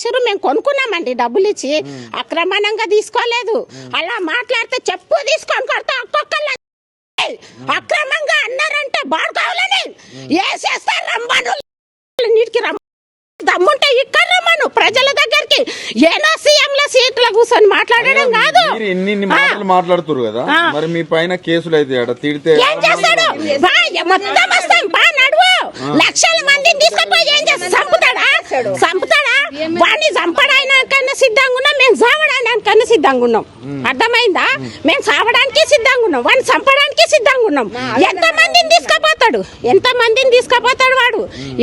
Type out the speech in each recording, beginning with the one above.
చేసారు, మేము కొనుక్కున్నామండి డబ్బులు ఇచ్చి, అక్రమంగా తీసుకోలేదు. అలా మాట్లాడితే చెప్పు తీసుకొని కొడతా ఒక్కొక్కళ్ళ. అక్రమంగా అన్నారంటే బాడు కావాలని వేసేస్తారు. రమ్మను నీటికి దమ్ముంటే ఇక్కడ రమ్మను ప్రజల దగ్గరికి. ఏనో సీఎంల సీట్ల కూర్చొని మాట్లాడడం కాదు. మాట్లాడుతున్నారు కదా, మరి మీ పైన కేసులు అయితే తిడితే ఏం చేస్తాడు? మొత్తం వస్తాం బా నడువు. లక్షల మందిని తీసుకుపోయి ఏం చేస్తాడు? చంపుతాడా? వాడిని చంపడానికన్నా సిద్ధంగా ఉన్నాం, మేము చావడానికన్నా సిద్ధంగా ఉన్నాం. అర్థమైందా? మేము చావడానికి సిద్ధంగా ఉన్నాం, వాడిని చంపడానికి సిద్ధంగా ఉన్నాం. ఎంత మందిని తీసుకుపోతాడు వాడు?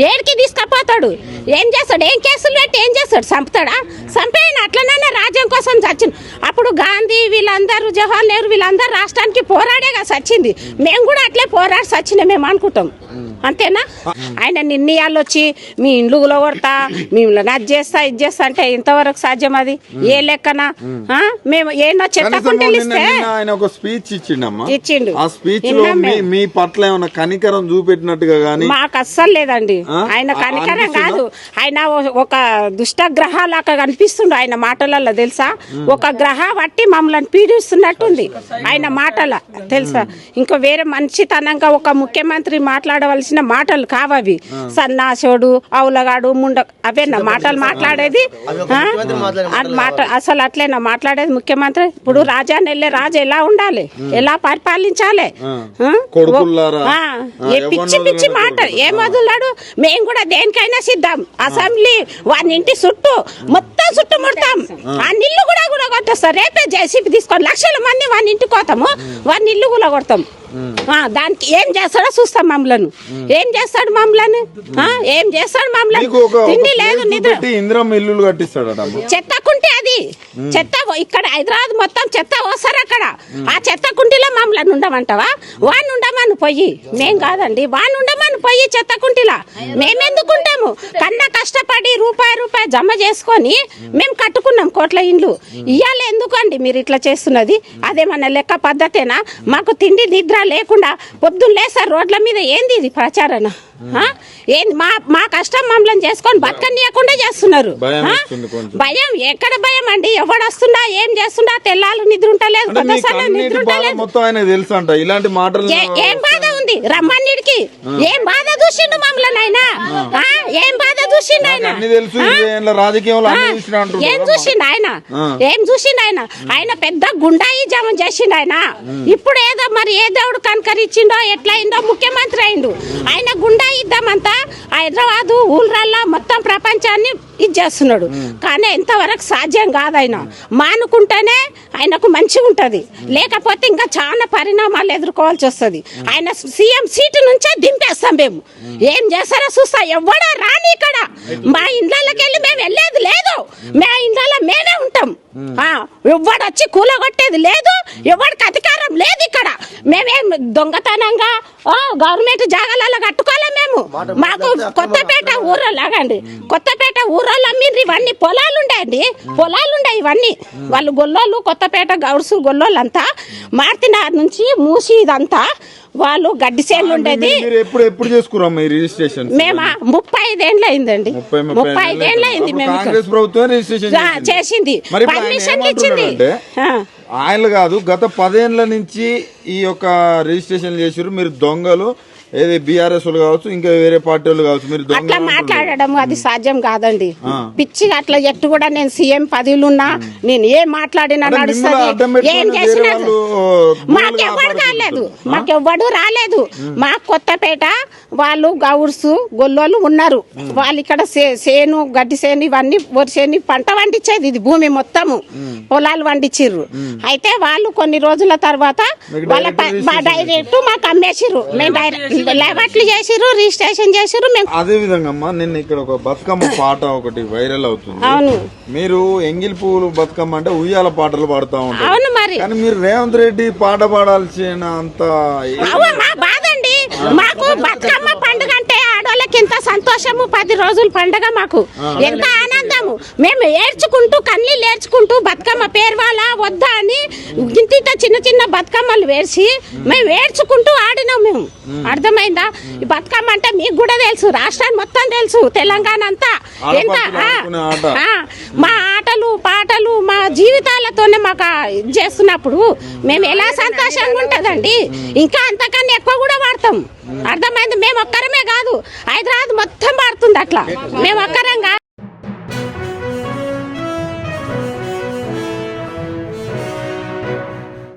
ఏడికి తీసుకుపోతాడు? ఏం చేస్తాడు? ఏం కేసులు పెట్టి ఏం చేస్తాడు? చంపుతాడా? చంపేయన. అట్లనైనా రాజ్యం కోసం చచ్చింది. అప్పుడు గాంధీ వీళ్ళందరూ, జవహర్ నెహ్రూ వీళ్ళందరూ రాష్ట్రానికి పోరాడేగా చచ్చింది. మేము కూడా అట్లే పోరాడి చచ్చిన మేము అనుకుంటాం. అంతేనా? ఆయన నిర్ణయాలు వచ్చి మీ ఇండ్లు కొడతా, మిమ్మల్ని అది చేస్తా ఇది చేస్తా అంటే ఇంతవరకు సాధ్యం? అది ఏ లెక్కన? మేము ఏమో చెప్పకుంటే ఆయన ఒక స్పీచ్ ఇచ్చిండు. ఆ స్పీచ్ లో మీ పట్ల ఏమైనా కనికరం చూపెట్టినట్టుగా గానీ మాకు అస్సలు లేదండి. ఆయన కనికరం కాదు, ఆయన ఒక దుష్టగ్రహాలాగా కనిపిస్తుండు ఆయన మాటలలో. తెలుసా? ఒక గ్రహ పట్టి మమ్మల్ని పీడిస్తున్నట్టుంది ఆయన మాటల. తెలుసా? ఇంకా వేరే మంచితనంగా ఒక ముఖ్యమంత్రి మాట్లాడవలసిన మాటలు కావవి. సన్నాసోడు, అవులగాడు, ముండ అవేనా మాటలు మాట్లాడేది? అసలు అట్లేనా మాట్లాడేది ముఖ్యమంత్రి? ఇప్పుడు రాజాని వెళ్ళే రాజు ఎలా ఉండాలి, ఎలా పరిపాలించాలి? పిచ్చి పిచ్చి మాట ఏం వదులాడు? మేము కూడా దేనికైనా సిద్ధం. అసెంబ్లీ వాని ఇంటి చుట్టూ మొత్తం చుట్టుముడతాం. ఆ నిల్లు కూడా కొట్టేస్తారు. రేపే జేసీపీ తీసుకొని లక్షల మంది వాని ఇంటికి పోతాము, వాని ఇల్లు కూడా కొడతాం. దానికి ఏం చేస్తాడో చూస్తాం. మమ్మల్ని ఏం చేస్తాడు? మమ్మల్ని ఏం చేస్తాడు? మమ్మల్ని తిండి లేదు, నిద్ర. చెత్త కుంటే అది చెత్త. ఇక్కడ హైదరాబాద్ మొత్తం చెత్త వస్తారు అక్కడ. ఆ చెత్త కుంటిలో మమ్మల్ని ఉండమంటావా? వాడిని ఉండమని పోయి. మేం కాదండి, వాడిని ఉండమని పోయి చెత్త కుంటిలా. మేమెందుకుంటాము? కన్నా కష్టపడి రూపాయి జమ చేసుకొని మేము కట్టుకున్నాం కోట్ల ఇండ్లు. ఇవాళ ఎందుకండి మీరు ఇట్లా చేస్తున్నది? అదేమన్నా లెక్క పద్ధతేనా? మాకు తిండి నిద్ర లేకుండా పొద్దున్న లేసారు రోడ్ల మీద. ఏంది ఇది ప్రచారణ? ఏంది? మా కష్టం మమ్మల్ని చేసుకొని బతకనియకుండా చేస్తున్నారు. భయం ఎక్కడ భయం అండి? ఎవడు వస్తుండా ఏం చేస్తుండా తెల్లాలు నిద్ర ఉంటలేదు, నిద్ర ఉంటలేదు. ఏం బాధ ఉంది? రమ్మన్నిడికి ఏం బాధ చూసిండు మమ్మల్ని ఆయన? ఏం బాధ చూసిండు ఆయన? ఏం చూసిండు ఆయన? ఏం చూసిండు ఆయన? ఆయన పెద్ద గుండాయి జమం చేసిండు ఆయన. ఇప్పుడు ఏదో మరి ఏ దేవుడు కనకరిచ్చిండో ఎట్లయిందో ముఖ్యమంత్రి అయిండు. ఆయన గుండా ఇద్దామంతా హైదరాబాదు ఊళ్ళల్లో మొత్తం ప్రపంచాన్ని ఇది చేస్తున్నాడు. కానీ ఎంతవరకు సాధ్యం కాదు. ఆయన మానుకుంటేనే ఆయనకు మంచిగా ఉంటది, లేకపోతే ఇంకా చాలా పరిణామాలు ఎదుర్కోవాల్సి వస్తుంది. ఆయన సీఎం సీటు నుంచే దింపేస్తాం మేము. ఏం చేస్తారో చూస్తా. ఎవడో రాని ఇక్కడ మా ఇండ్లకి వెళ్ళి మేము వెళ్ళేది లేదు. మా ఇండ్లలో మేమే ఉంటాం. ఎవడు వచ్చి కూలగొట్టేది లేదు, ఎవడికి అధికారం లేదు ఇక్కడ. మేమేం దొంగతనంగా గవర్నమెంట్ జాగాలలో కట్టుకోలే మేము. మాకు కొత్తపేట ఊర్లో లాగండి, కొత్తపేట ఊర్లో మీరు ఇవన్నీ పొలాలు ఉండండి, ఇవన్నీ వాళ్ళు గొల్లోళ్ళు, కొత్తపేట గౌడ్సు గొల్లోళ్ళు అంతా మార్తినార్ నుంచి మూసి ఇదంతా వాళ్ళు గడ్డి చేనులు ఉండేది. మేము 35 ఏళ్ళు అయిందండి. 35 ఏళ్ళు అయింది మేము చేసింది. పర్మిషన్ ఇచ్చింది ఆయన కాదు. గత 10 ఏళ్ల నుంచి ఈ యొక్క రిజిస్ట్రేషన్ చేసారు. మీరు దొంగలు, ఏది బీఆర్ఎస్ వాళ్ళు కావచ్చు, ఇంకా వేరే పార్టీ వాళ్ళు కావచ్చు, మీరు అట్లా మాట్లాడడం అది సాధ్యం కాదండి. పిచ్చిగా అట్లా ఎట్టు కూడా నేను సీఎం పదవులున్నా నేను ఏం మాట్లాడినా నడుస్తుంది. ఏం చేసినా మాకెవ్వడు కాలేదు, మాకెవ్వడు రాలేదు. మా కొత్తపేట వాళ్ళు గౌడ్స్ గొల్లోళ్ళు ఉన్నారు. వాళ్ళు ఇక్కడ సేను, గడ్డి సేను, ఇవన్నీ వరి సేను పంట పండించేది. ఇది భూమి మొత్తము పొలాలు పండించిర్రు. అయితే వాళ్ళు కొన్ని రోజుల తర్వాత వాళ్ళ డైరెక్ట్ మాకు అమ్మేసిర్రు. మేము డైరెక్ట్ లేబట్లు చేసిర్రు, రిజిస్ట్రేషన్ చేసిర్రు. అదే విధంగా నిన్న ఇక్కడ ఒక బతుకమ్మ పాట ఒకటి వైరల్ అవుతుంది. అవును, మీరు ఎంగిల్ పువ్వులు బతుకమ్మ అంటే ఉయ్యాల పాటలు పాడుతా ఉంటారు. అవును, మరి కానీ మీరు రేవంత్ రెడ్డి పాట పాడాల్సిన అంత బాధ అండి. మాకు బతుకమ్మ పండుగ అంటే ఆడోళ్ళకి ఎంత సంతోషము. 10 రోజుల పండుగ మాకు ఎంత ఆనందము. మేము ఏడ్చుకుంటూ కన్నీళ్ళు ఏడ్చుకుంటూ బతుకమ్మ పేర్వాలా వద్దా అని ఇంత చిన్న చిన్న బతుకమ్మలు వేసి మేము ఏడ్చుకుంటూ ఆడినాం మేము. అర్థమైందా? ఈ బతుకమ్మ అంటే మీకు కూడా తెలుసు, రాష్ట్రాన్ని మొత్తం తెలుసు, తెలంగాణ అంతా ఎంత మా ఆటలు పాటలు మా జీవితాలతోనే మాకు ఇది చేస్తున్నప్పుడు మేము ఎలా సంతోషంగా ఉంటుందండి. ఇంకా అంతకన్నా ఎక్కువ కూడా వాడతాం. అర్థమైంది. మేము ఒక్కరమే కాదు, హైదరాబాద్ మొత్తం పాడుతుంది అట్లా. మేము ఒక్కరం